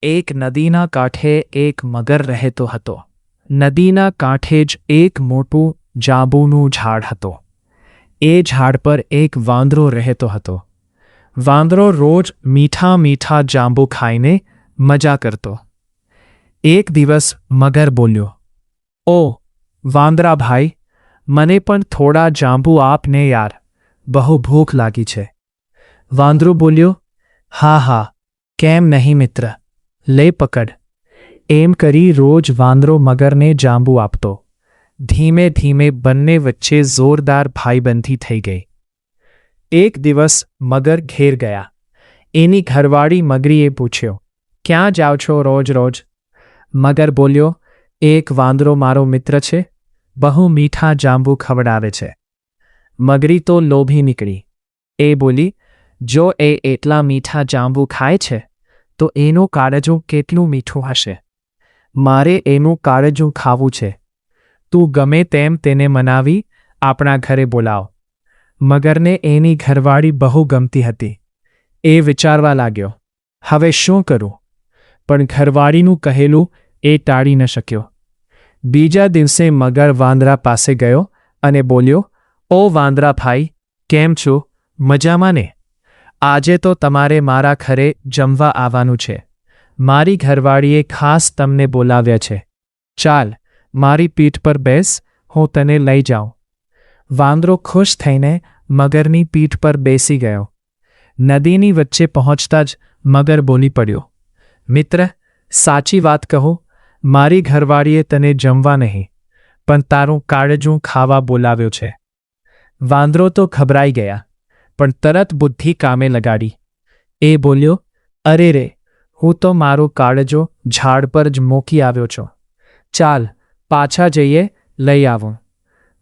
એક નદીના કાંઠે એક મગર રહેતો હતો. નદીના કાંઠે જ એક મોટું જાંબુનું ઝાડ હતું. એ ઝાડ પર એક વાંદરો રહેતો હતો. વાંદરો રોજ મીઠા મીઠા જાંબુ ખાઈને મજા કરતો. એક દિવસ મગર બોલ્યો, "ઓ વાંદરા ભાઈ, મને પણ થોડા જાંબુ આપને યાર, બહુ ભૂખ લાગી છે." વાંદરો બોલ્યો, "હા હા, કેમ નહીં મિત્ર, લે પકડ." એમ કરી રોજ વાંદરો મગરને જાંબુ આપતો. ધીમે ધીમે બંને વચ્ચે જોરદાર ભાઈબંધી થઈ ગઈ. એક દિવસ મગર ઘેર ગયા. એની ઘરવાળી મગરીએ પૂછ્યો, "ક્યાં જાઓ છો રોજ રોજ?" મગર બોલ્યો, "એક વાંદરો મારો મિત્ર છે, બહુ મીઠા જાંબુ ખવડાવે છે." મગરી તો લોભી નીકળી. એ બોલી, "જો એ એટલા મીઠા જાંબુ ખાય છે તો એનું કાળજું કેટલું મીઠું હશે. મારે એનું કાળજું ખાવું છે. તું ગમે તેમ તેને મનાવી આપણા ઘરે બોલાવ." મગરને એની ઘરવાળી બહુ ગમતી હતી. એ વિચારવા લાગ્યો, હવે શું કરું? પણ ઘરવાળીનું કહેલું એ ટાળી ન શક્યો. બીજા દિવસે મગર વાંદરા પાસે ગયો અને બોલ્યો, "ઓ વાંદરા ભાઈ, કેમ છો? મજામાં ને? આજે તો તમારે મારા ઘરે જમવા આવવાનું છે. મારી ઘરવાળીએ ખાસ તમને બોલાવ્યા છે. ચાલ, મારી પીઠ પર બેસ, હું તને લઈ જાઉં." વાંદરો ખુશ થઈને મગરની પીઠ પર બેસી ગયો. નદીની વચ્ચે પહોંચતા જ મગર બોલી પડ્યો, "મિત્ર, સાચી વાત કહું, મારી ઘરવાળીએ તને જમવા નહીં, પણ તારું કાળજું ખાવા બોલાવ્યો છે." વાંદરો તો ઘબરાઈ ગયા, પણ તરત બુદ્ધિ કામે લગાડી. એ બોલ્યો, "અરે રે, હું તો મારું કાળજો ઝાડ પર જ મૂકી આવ્યો છું. ચાલ, પાછા જઈએ લઈ આવું."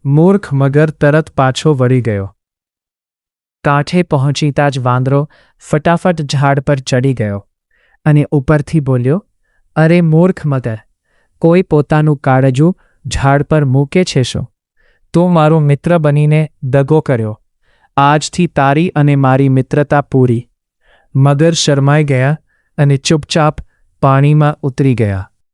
મૂર્ખ મગર તરત પાછો વળી ગયો. કાંઠે પહોંચીતા જ વાંદરો ફટાફટ ઝાડ પર ચડી ગયો અને ઉપરથી બોલ્યો, "અરે મૂર્ખ મગર, કોઈ પોતાનું કાળજું ઝાડ પર મૂકે છે શું? તું મારો મિત્ર બનીને દગો કર્યો. આજથી તારી અને મારી મિત્રતા પૂરી." મગર શરમાઈ ગયા અને ચૂપચાપ પાણીમાં ઉતરી ગયા.